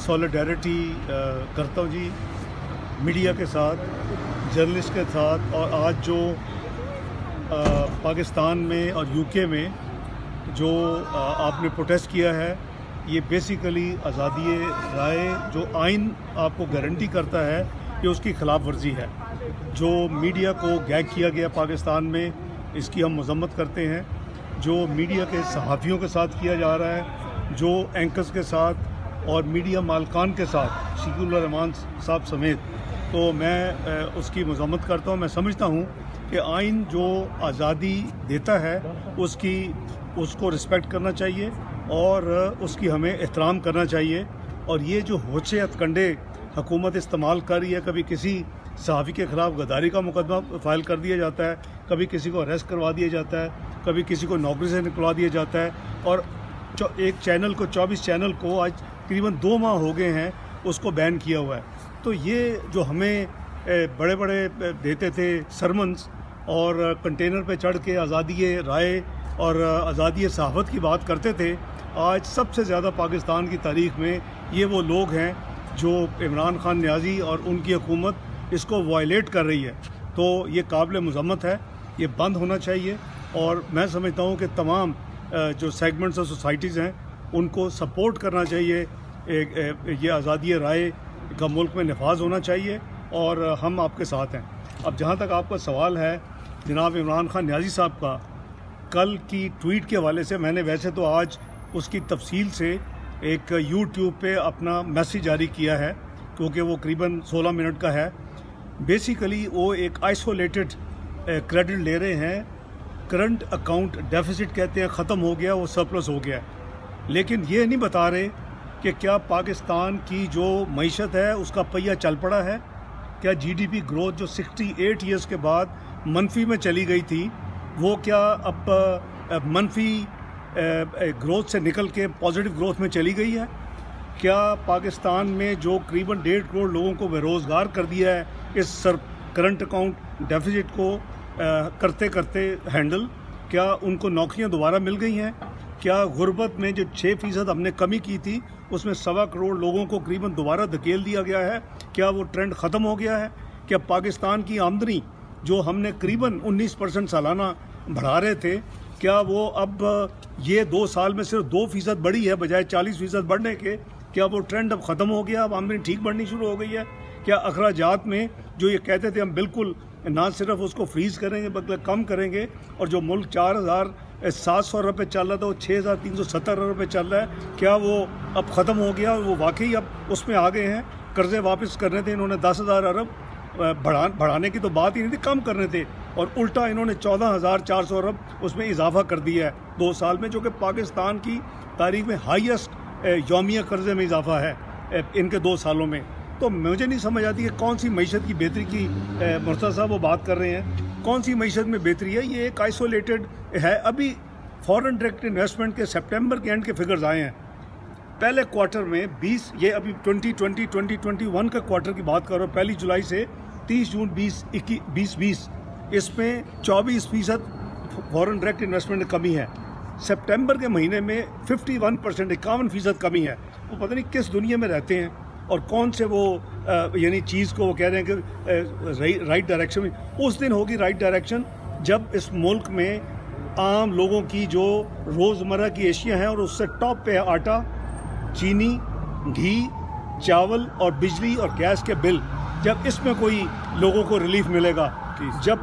Solidarity करता हूँ जी media के साथ, जर्नलिस्ट के साथ। और आज जो पाकिस्तान में और यूके में जो आपने प्रोटेस्ट किया है, ये बेसिकली आज़ादी राय जो आइन आपको गारंटी करता है कि उसकी खिलाफ वर्जी है। जो मीडिया को गैग किया गया पाकिस्तान में, इसकी हम मजम्मत करते हैं। जो मीडिया के सहाफ़ियों के साथ किया जा रहा है, जो एंकर्स के साथ और मीडिया मालकान के साथ, शकील रहमान साहब समेत, तो मैं उसकी मजम्मत करता हूँ। मैं समझता हूँ कि आइन जो आज़ादी देता है उसको रिस्पेक्ट करना चाहिए और उसकी हमें एहतराम करना चाहिए। और ये जो होचे हथकंडे हुकूमत इस्तेमाल कर रही है, कभी किसी सहाफ़ी के ख़िलाफ़ गद्दारी का मुकदमा फ़ाइल कर दिया जाता है, कभी किसी को अरेस्ट करवा दिया जाता है, कभी किसी को नौकरी से निकलवा दिया जाता है। और एक चैनल को 24 चैनल को आज तकरीबन 2 माह हो गए हैं उसको बैन किया हुआ है। तो ये जो हमें बड़े बड़े देते थे सरमन्स और कंटेनर पे चढ़ के आज़ादी राय और आज़ादी सहाफ़त की बात करते थे, आज सबसे ज़्यादा पाकिस्तान की तारीख़ में ये वो लोग हैं जो इमरान खान नियाज़ी और उनकी हुकूमत इसको वायलेट कर रही है। तो ये काबिल मज़म्मत है, ये बंद होना चाहिए। और मैं समझता हूँ कि तमाम जो सेगमेंट्स ऑफ सोसाइटीज़ हैं उनको सपोर्ट करना चाहिए। ये आज़ादी राय का मुल्क में नफाज होना चाहिए और हम आपके साथ हैं। अब जहाँ तक आपका सवाल है जनाब इमरान खान नियाज़ी साहब का, कल की ट्वीट के हवाले से मैंने वैसे तो आज उसकी तफसील से एक यूट्यूब पे अपना मैसेज जारी किया है, क्योंकि वो करीबन 16 मिनट का है। बेसिकली वो एक आइसोलेटेड क्रेडिट ले रहे हैं। करंट अकाउंट डेफिसिट कहते हैं ख़त्म हो गया, वो सरप्लस हो गया, लेकिन ये नहीं बता रहे कि क्या पाकिस्तान की जो मईशत है उसका पहिया चल पड़ा है। क्या जीडीपी ग्रोथ जो 68 ईयर्स के बाद मनफी में चली गई थी, वो क्या अब मनफी ग्रोथ से निकल के पॉजिटिव ग्रोथ में चली गई है। क्या पाकिस्तान में जो करीबन 1.5 करोड़ लोगों को बेरोज़गार कर दिया है इस करंट अकाउंट डेफिसिट को करते करते हैंडल, क्या उनको नौकरियां दोबारा मिल गई हैं। क्या गुर्बत में जो 6% हमने कमी की थी उसमें 1.25 करोड़ लोगों को करीबन दोबारा धकेल दिया गया है, क्या वो ट्रेंड ख़त्म हो गया है। क्या पाकिस्तान की आमदनी जो हमने करीबन 19% सालाना बढ़ा रहे थे, क्या वो अब ये 2 साल में सिर्फ 2% बढ़ी है बजाय 40% बढ़ने के, क्या वो ट्रेंड अब ख़त्म हो गया, अब आमदनी ठीक बढ़नी शुरू हो गई है। क्या अखराजात में जो ये कहते थे हम बिल्कुल ना सिर्फ उसको फ्रीज़ करेंगे बल्कि कम करेंगे, और जो मुल्क 4,700 रुपये चल रहा था वो 6,370 रुपये चल रहा है, क्या वो अब ख़त्म हो गया और वो वाकई अब उसमें आ गए हैं। कर्ज़े वापस करने थे इन्होंने 10,000 अरब, बढ़ाने की तो बात ही नहीं थी, कम करने थे, और उल्टा इन्होंने 14,400 अरब उसमें इजाफा कर दिया है 2 साल में, जो कि पाकिस्तान की तारीख में हाईएस्ट यौमिया कर्ज़े में इजाफा है इनके 2 सालों में। तो मुझे नहीं समझ आती कि कौन सी मईशत की बेहतरी की मुर्तज़ा साहब वो बात कर रहे हैं। कौन सी मईशत में बेहतरी है, ये एक आइसोलेटेड है। अभी फॉरेन डायरेक्ट इन्वेस्टमेंट के सितंबर के एंड के फिगर्स आए हैं। पहले क्वार्टर में 20, ये अभी 2021 का क्वार्टर की बात कर रहा हूँ, 1 जुलाई से 30 जून 2020, इसमें 24% फॉरेन डायरेक्ट इन्वेस्टमेंट कमी है। सितंबर के महीने में 51%, 51% कमी है। वो पता नहीं किस दुनिया में रहते हैं और कौन से वो यानी चीज़ को वो कह रहे हैं कि राइट डायरेक्शन में। उस दिन होगी राइट डायरेक्शन जब इस मुल्क में आम लोगों की जो रोज़मर्रा की एशिया हैं और उससे टॉप पे है आटा, चीनी, घी, चावल और बिजली और गैस के बिल, जब इसमें कोई लोगों को रिलीफ मिलेगा। जब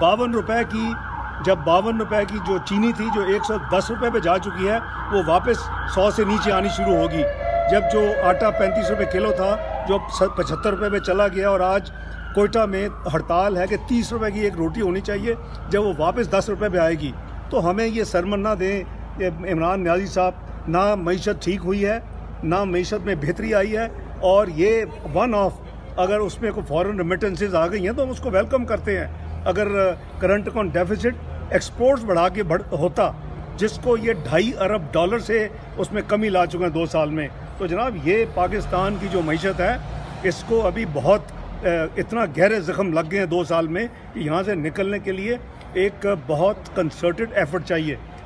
52 रुपए की जो चीनी थी जो 110 रुपये पे जा चुकी है, वो वापस 100 से नीचे आनी शुरू होगी। जब जो आटा 35 रुपये किलो था जो 75 रुपये पे चला गया, और आज कोयटा में हड़ताल है कि 30 रुपये की एक रोटी होनी चाहिए, जब वो वापस 10 रुपये पे आएगी। तो हमें ये सरमन ना दें इमरान नियाज़ी साहब, ना मईशत ठीक हुई है, ना मईशत में बेहतरी आई है, और ये वन ऑफ अगर उसमें कोई फॉरेन रेमिटेंसेज आ गई हैं तो हम उसको वेलकम करते हैं। अगर करंट अकाउंट डेफिसिट एक्सपोर्ट्स बढ़ा के होता, जिसको ये $2.5 अरब से उसमें कमी ला चुके हैं 2 साल में, तो जनाब ये पाकिस्तान की जो मईशत है इसको अभी बहुत इतना गहरे ज़ख्म लग गए हैं 2 साल में कि यहाँ से निकलने के लिए एक बहुत कंसर्टेड एफर्ट चाहिए।